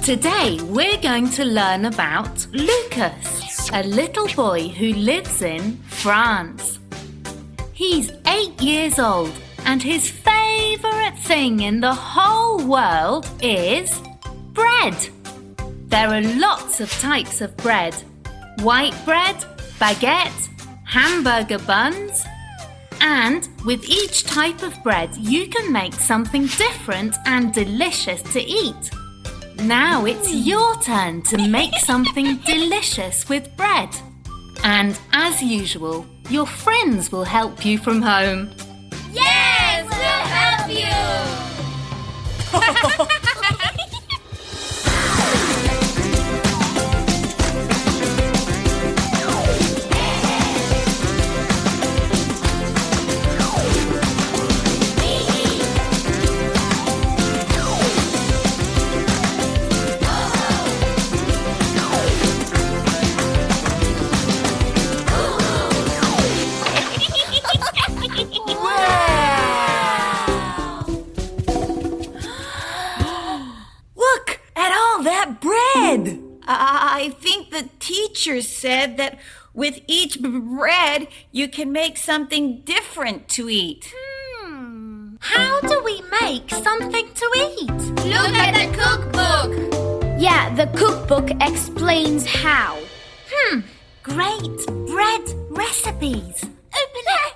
Today we're going to learn about Lucas, a little boy who lives in France. He's 8 years old and his favourite thing in the whole world is bread. There are lots of types of bread: white bread, baguette, hamburger buns. And with each type of bread, you can make something different and delicious to eat. Now it's your turn to make something delicious with bread. And as usual, your friends will help you from home. Yes, we'll help you! I think the teacher said that with each bread, you can make something different to eat. How do we make something to eat? Look at the cookbook! Yeah, the cookbook explains how. Great bread recipes. Open it!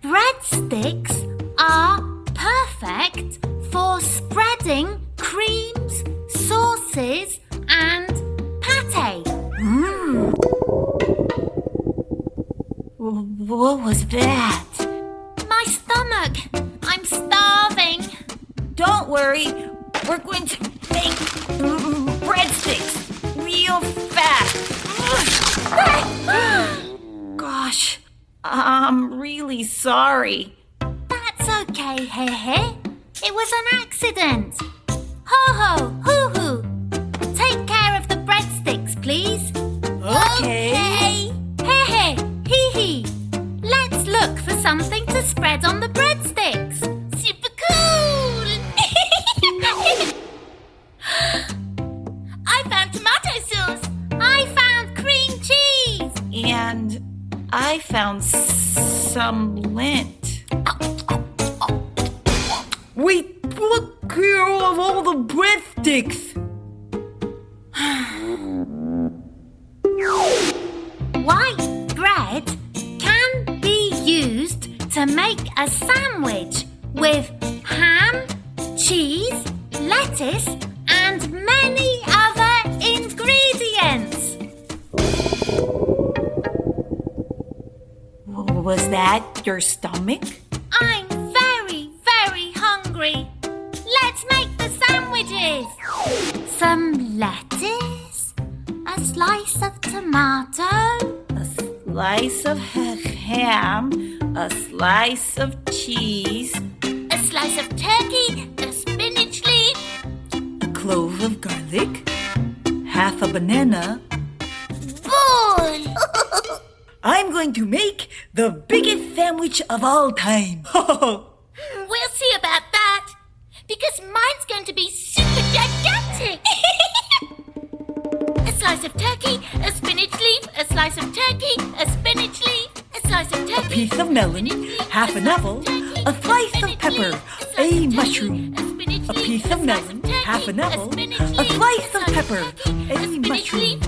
Breadsticks are perfect for spreading creams, sauces, and pâté. What was that? My stomach. I'm starving. Don't worry, we're going to make breadsticks real fast. Gosh, I'm really sorry. That's okay, Hehe. It was an accident. Ho-ho, hoo-hoo. Take care of the breadsticks, please. Okay. Hehe, hee-hee. Let's look for something to spread on the breadsticks. Super cool! I found tomato sauce. I found cream cheese. And I found some lint. Wait, look here of all the breadsticks. White bread can be used to make a sandwich with ham, cheese, lettuce, and many other ingredients. Was that your stomach? I'm very, very hungry. Let's make the sandwiches. Some lettuce, a slice of tomato, A slice of ham, a slice of cheese, A slice of turkey, a spinach leaf. a clove of garlic, half a banana. Boy! I'm going to make the biggest sandwich of all time. We'll see about that. Because mine's going to be super gigantic. A slice of turkey, a spinach leaf, a slice of turkey, a spinach leaf, a slice of turkey. A piece of melon, half an apple, a slice of pepper, a mushroom. A piece of melon, half an apple, a slice of pepper, a mushroom.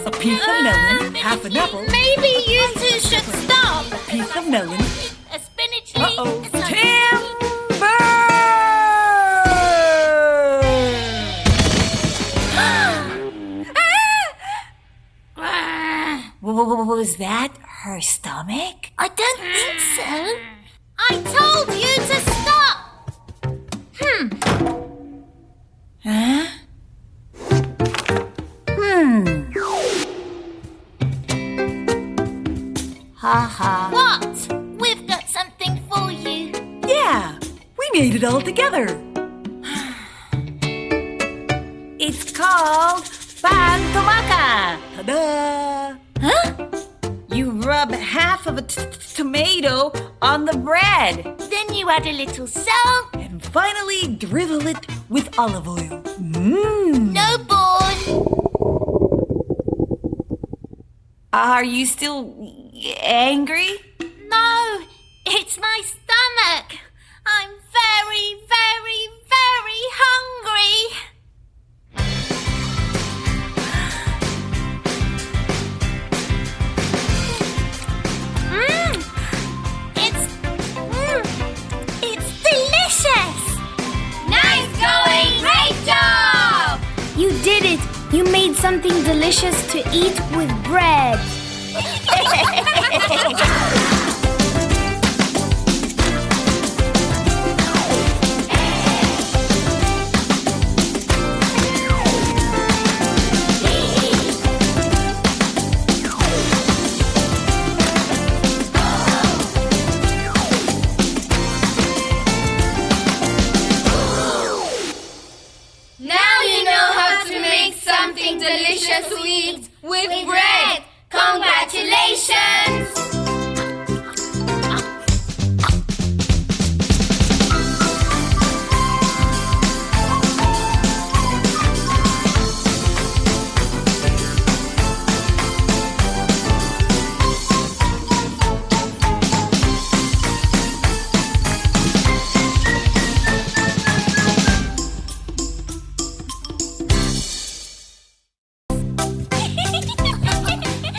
A piece of melon, half an apple. Maybe you two should stop. A piece of melon. A spinach leaf. Uh-oh. a slice of Timber! Was that her stomach? I don't think so. I told you to stop. Huh? Ha ha. What? We've got something for you. Yeah, we made it all together. It's called pan tomaca. Ta-da! Huh? You rub half of a tomato on the bread Then you add a little salt, and finally drizzle it with olive oil. No, Born. Are you still angry? No, it's my stomach. I'm very, very, very hungry. It's delicious. Nice going! Great job! You did it! You made something delicious to eat with bread. Now you know how to make something delicious to eat with bread. Congratulations!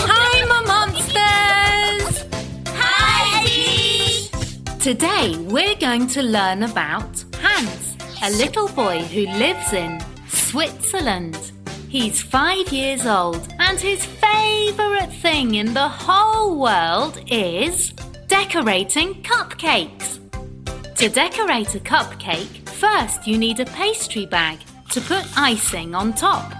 Hi, Momonsters! Hi, Eddie. Today we're going to learn about Hans, a little boy who lives in Switzerland. He's 5 years old and his favourite thing in the whole world is decorating cupcakes. To decorate a cupcake, first you need a pastry bag to put icing on top.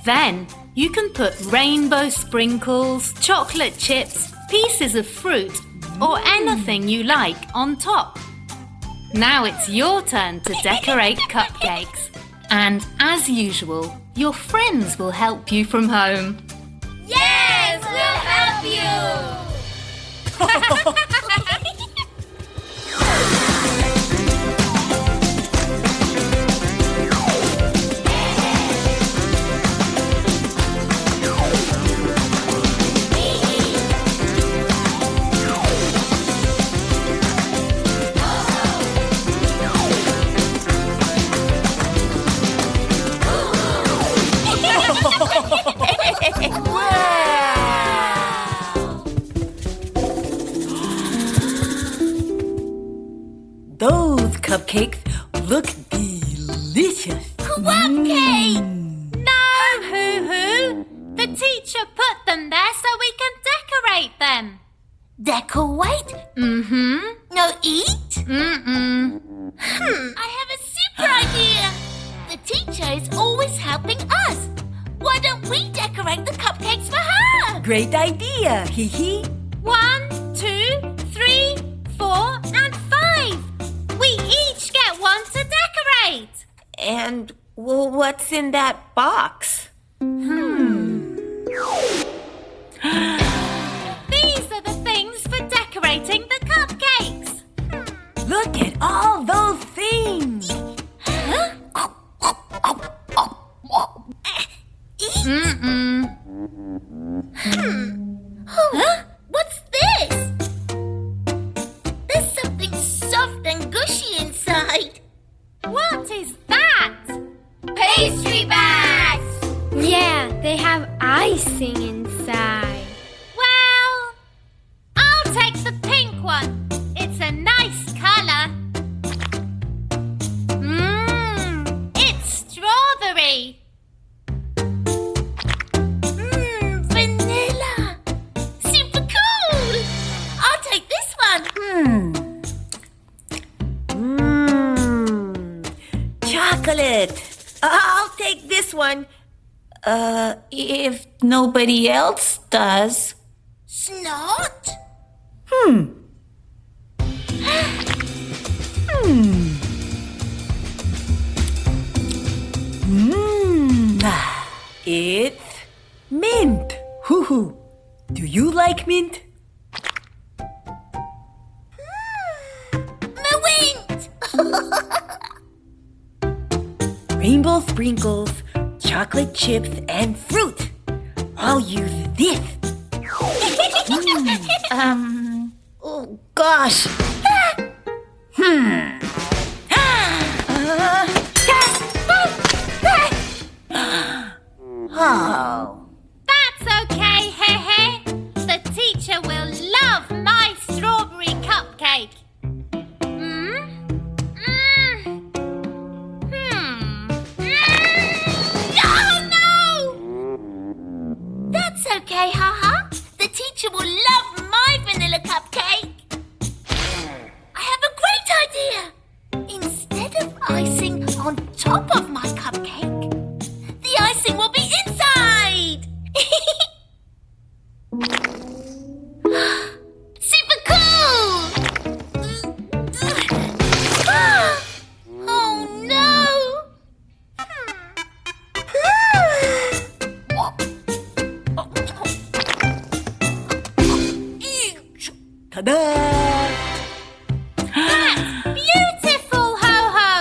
Then you can put rainbow sprinkles, chocolate chips, pieces of fruit, or anything you like on top. Now it's your turn to decorate cupcakes. And as usual, your friends will help you from home. Yes, we'll help you! Those cupcakes look delicious. Cupcake! No, Hoo-Hoo. The teacher put them there so we can decorate them. Decorate? Mm-hmm. No, eat? Mm-mm. I have a super idea. The teacher is always helping us. Why don't we decorate the cupcakes for her? Great idea, hee. 1, 2, 3, 4, and 5. We each get one to decorate. And what's in that box? These are the things for decorating the cupcakes. Look at all those things. Mm-mm. What's this? There's something soft and gushy inside. What is that? Pastry bags! Yeah, they have icing inside. Well, I'll take the pink one. It's a nice color. It's strawberry. Vanilla. Super cool. I'll take this one. Chocolate. I'll take this one. If nobody else does. Snot. It's mint. Hoo-hoo. Do you like mint? Mint. Rainbow sprinkles, chocolate chips, and fruit. I'll use this. Oh gosh. Oh. That's okay, Hehe. The teacher will love my strawberry cupcake. Oh no! That's okay, haha. The teacher will love my vanilla cupcake. I have a great idea. Instead of icing on top of my cupcake, the icing will be inside. Super cool! Oh no! Ta-da! Beautiful, Ho-Ho!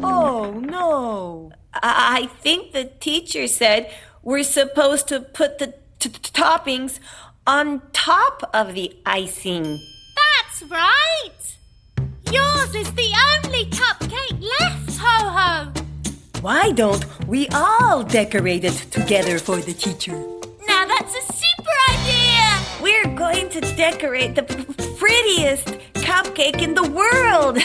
Oh no! I think the teacher said we're supposed to put the toppings on top of the icing. That's right! Yours is the only cupcake left, Ho-Ho! Why don't we all decorate it together for the teacher? Now that's a super idea! We're going to decorate the prettiest cupcake in the world.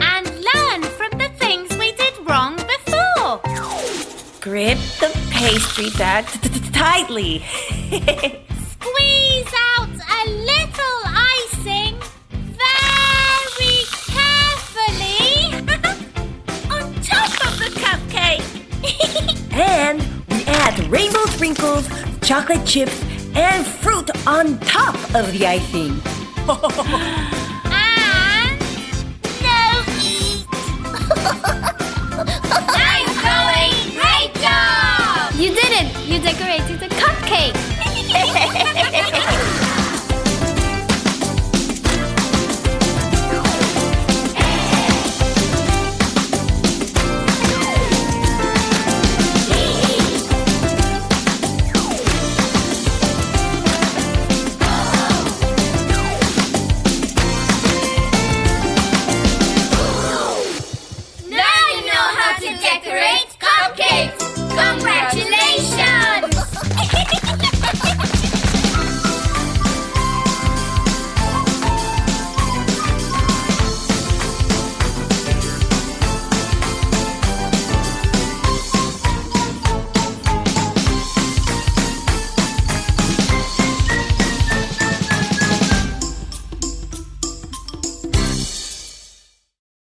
And learn from the things we did wrong before. Grip the pastry bag tightly. Squeeze out a little icing very carefully On top of the cupcake! And we add rainbow sprinkles, chocolate chips, and fruit on top of the icing.